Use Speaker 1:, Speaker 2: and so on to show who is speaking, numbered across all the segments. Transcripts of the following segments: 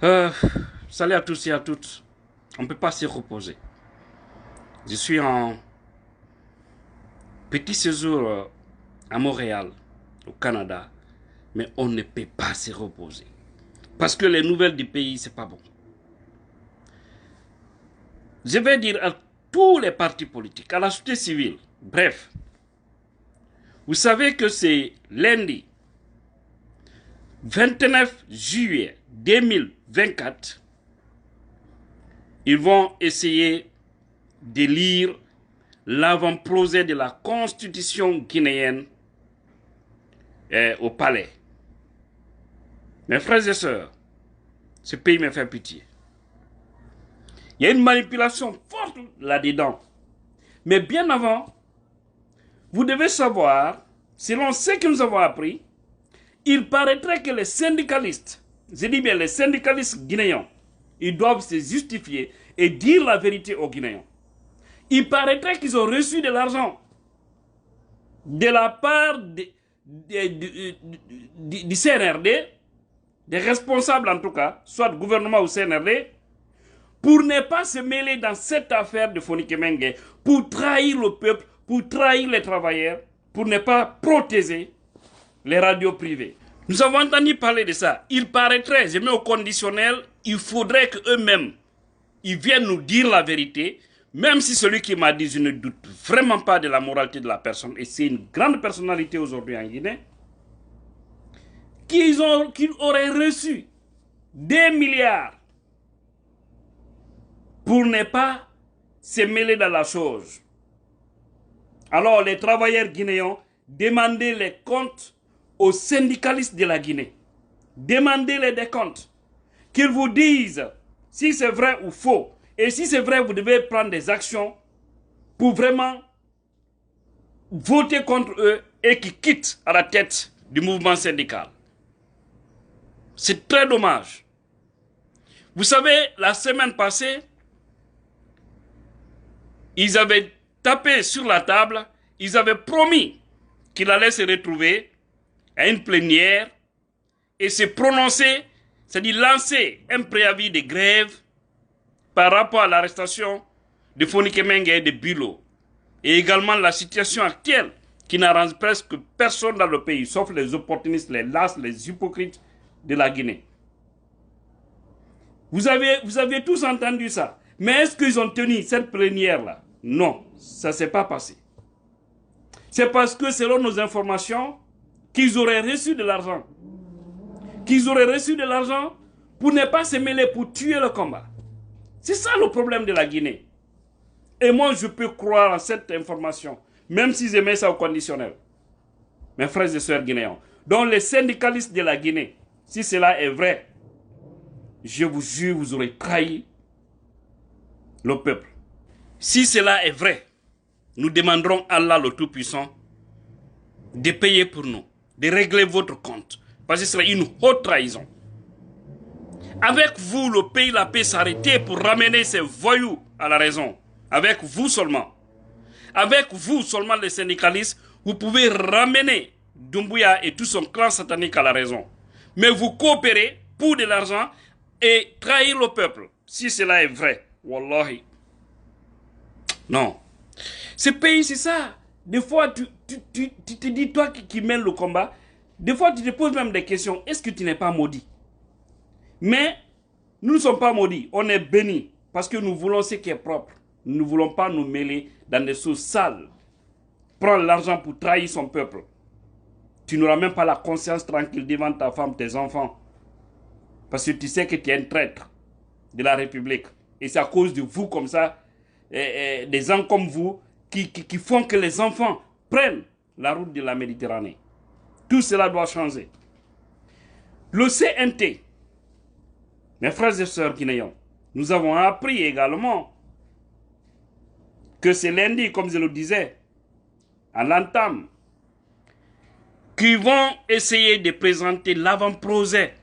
Speaker 1: Euh, Salut à tous et à toutes. On ne peut pas se reposer. Je suis en petit séjour à Montréal, au Canada, mais on ne peut pas se reposer. Parce que les nouvelles du pays, c'est pas bon. Je vais dire à tous les partis politiques, à la société civile, bref, vous savez que c'est lundi 29 juillet 2024, ils vont essayer de lire l'avant-projet de la constitution guinéenne au palais. Mes frères et sœurs, ce pays me fait pitié. Il y a une manipulation forte là-dedans. Mais bien avant, vous devez savoir, selon ce que nous avons appris, il paraîtrait que les syndicalistes, je dis bien les syndicalistes guinéens, ils doivent se justifier et dire la vérité aux Guinéens. Il paraîtrait qu'ils ont reçu de l'argent de la part du CNRD, des responsables en tout cas, soit gouvernement ou CNRD, pour ne pas se mêler dans cette affaire de Fonikè Menguè, pour trahir le peuple, pour trahir les travailleurs, pour ne pas protéger les radios privées. Nous avons entendu parler de ça. Il paraîtrait, je mets au conditionnel, il faudrait qu'eux-mêmes, ils viennent nous dire la vérité, même si celui qui m'a dit, je ne doute vraiment pas de la moralité de la personne, et c'est une grande personnalité aujourd'hui en Guinée, qu'ils auraient reçu des milliards pour ne pas se mêler dans la chose. Alors les travailleurs guinéens demandaient les comptes aux syndicalistes de la Guinée. Demandez-les des comptes. Qu'ils vous disent si c'est vrai ou faux. Et si c'est vrai, vous devez prendre des actions pour vraiment voter contre eux et qu'ils quittent à la tête du mouvement syndical. C'est très dommage. Vous savez, la semaine passée, ils avaient tapé sur la table, ils avaient promis qu'ils allaient se retrouver à une plénière et se prononcer, c'est-à-dire lancer un préavis de grève par rapport à l'arrestation de Fonikè Menguè et de Bilo. Et également la situation actuelle qui n'arrange presque personne dans le pays, sauf les opportunistes, les lâches, les hypocrites de la Guinée. Vous avez tous entendu ça. Mais est-ce qu'ils ont tenu cette plénière-là? Non, ça ne s'est pas passé. C'est parce que selon nos informations, qu'ils auraient reçu de l'argent. Qu'ils auraient reçu de l'argent pour ne pas se mêler, pour tuer le combat. C'est ça le problème de la Guinée. Et moi, je peux croire en cette information, même si je mets ça au conditionnel. Mes frères et sœurs guinéens. Donc les syndicalistes de la Guinée, si cela est vrai, je vous jure, vous aurez trahi le peuple. Si cela est vrai, nous demanderons à Allah le Tout-Puissant de payer pour nous, de régler votre compte, parce que ce serait une haute trahison. Avec vous, le pays, la paix s'arrêter pour ramener ces voyous à la raison. Avec vous seulement. Avec vous seulement, les syndicalistes, vous pouvez ramener Doumbouya et tout son clan satanique à la raison. Mais vous coopérez pour de l'argent et trahir le peuple. Si cela est vrai, wallahi. Non. Ce pays, c'est ça. Des fois, tu te dis, toi qui mènes le combat, des fois, tu te poses même des questions. Est-ce que tu n'es pas maudit? Mais nous ne sommes pas maudits. On est bénis parce que nous voulons ce qui est propre. Nous ne voulons pas nous mêler dans des choses sales. Prendre l'argent pour trahir son peuple. Tu n'auras même pas la conscience tranquille devant ta femme, tes enfants. Parce que tu sais que tu es un traître de la République. Et c'est à cause de vous comme ça, des gens comme vous, qui font que les enfants prennent la route de la Méditerranée. Tout cela doit changer. Le CNT, mes frères et sœurs guinéens, nous avons appris également que c'est lundi, comme je le disais, à l'entame, qui vont essayer de présenter l'avant-projet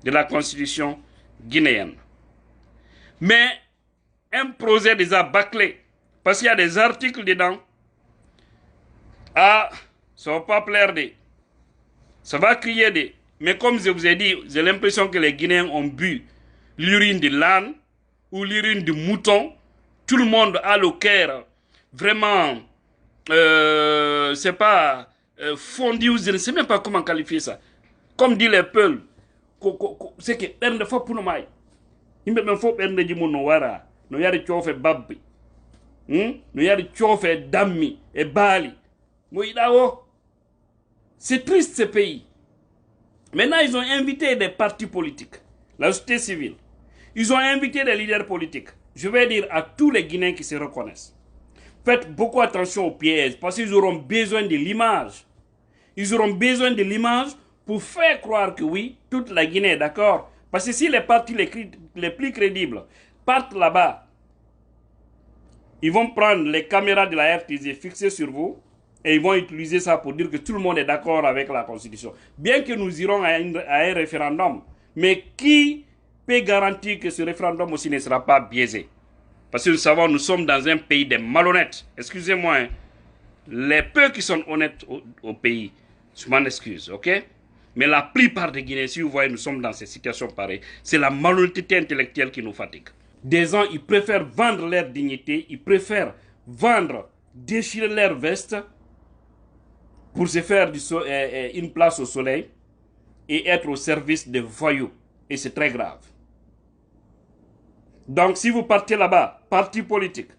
Speaker 1: de la constitution guinéenne. Mais un projet déjà bâclé, parce qu'il y a des articles dedans. Ah, ça ne va pas plaire ça va crier Mais comme je vous ai dit, j'ai l'impression que les Guinéens ont bu l'urine de l'âne ou l'urine du mouton. Tout le monde a le cœur vraiment, c'est pas fondu, je ne sais même pas comment qualifier ça. Comme dit les Peuls, c'est que bernde fo pour nous. Il me faut bernde di mono wara, no yari chofe babbi, no yari chofe dammi et bali. C'est triste ce pays. Maintenant, ils ont invité des partis politiques, la société civile. Ils ont invité des leaders politiques. Je vais dire à tous les Guinéens qui se reconnaissent. Faites beaucoup attention aux pièges parce qu'ils auront besoin de l'image. Ils auront besoin de l'image pour faire croire que oui, toute la Guinée est d'accord. Parce que si les partis les plus crédibles partent là-bas, ils vont prendre les caméras de la RTZ fixées sur vous et ils vont utiliser ça pour dire que tout le monde est d'accord avec la Constitution. Bien que nous irons à un référendum, mais qui peut garantir que ce référendum aussi ne sera pas biaisé? Parce que nous savons, nous sommes dans un pays de malhonnêtes. Excusez-moi, hein. Les peu qui sont honnêtes au pays, je m'en excuse, ok? Mais la plupart des Guinéens, si vous voyez, nous sommes dans ces situations pareilles, c'est la malhonnêteté intellectuelle qui nous fatigue. Des gens, ils préfèrent vendre leur dignité, ils préfèrent vendre, déchirer leur veste pour se faire une place au soleil et être au service des voyous. Et c'est très grave. Donc, si vous partez là-bas, parti politique,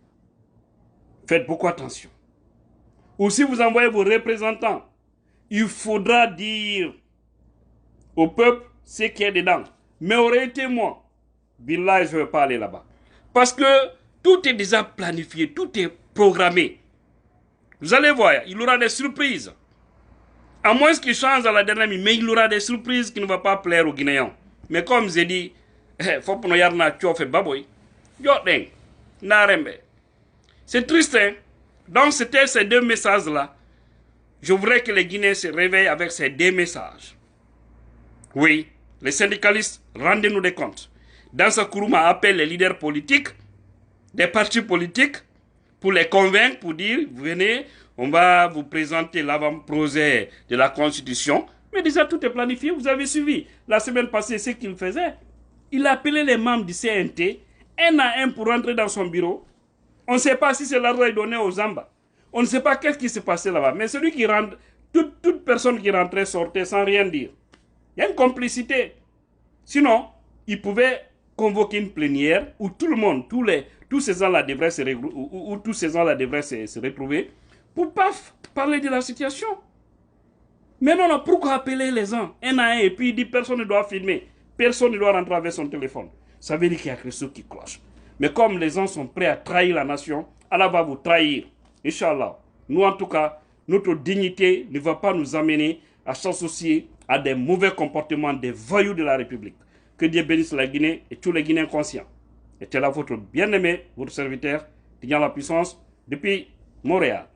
Speaker 1: faites beaucoup attention. Ou si vous envoyez vos représentants, il faudra dire au peuple ce qu'il y a dedans. Mais aurait été moi, Billah, je ne vais pas aller là-bas. Parce que tout est déjà planifié, tout est programmé. Vous allez voir, il y aura des surprises. À moins qu'il change à la dernière minute, mais il y aura des surprises qui ne vont pas plaire aux Guinéens. Mais comme j'ai dit, faut que nous baboy. C'est triste, hein? Donc c'était ces deux messages-là. Je voudrais que les Guinéens se réveillent avec ces deux messages. Oui, les syndicalistes, rendez-nous des comptes. Dans ce Kourouma appelle les leaders politiques, des partis politiques, pour les convaincre, pour dire, venez, on va vous présenter l'avant-projet de la Constitution. Mais déjà, tout est planifié, vous avez suivi. La semaine passée, ce qu'il faisait, il appelait les membres du CNT, un à un pour rentrer dans son bureau. On ne sait pas si c'est l'argent donné aux Zamba. On ne sait pas qu'est-ce qui s'est passé là-bas. Mais celui qui rentre, toute personne qui rentrait sortait sans rien dire. Il y a une complicité. Sinon, il pouvait convoquer une plénière où tout le monde, tous ces gens-là devraient se retrouver pour parler de la situation. Mais non, pourquoi appeler les gens un à un et puis il dit personne ne doit filmer, personne ne doit rentrer avec son téléphone. Ça veut dire qu'il y a quelque chose qui cloche. Mais comme les gens sont prêts à trahir la nation, Allah va vous trahir. Inch'Allah. Nous, en tout cas, notre dignité ne va pas nous amener à s'associer à des mauvais comportements des voyous de la République. Que Dieu bénisse la Guinée et tous les Guinéens conscients. Était là votre bien-aimé, votre serviteur, Tignan la puissance, depuis Montréal.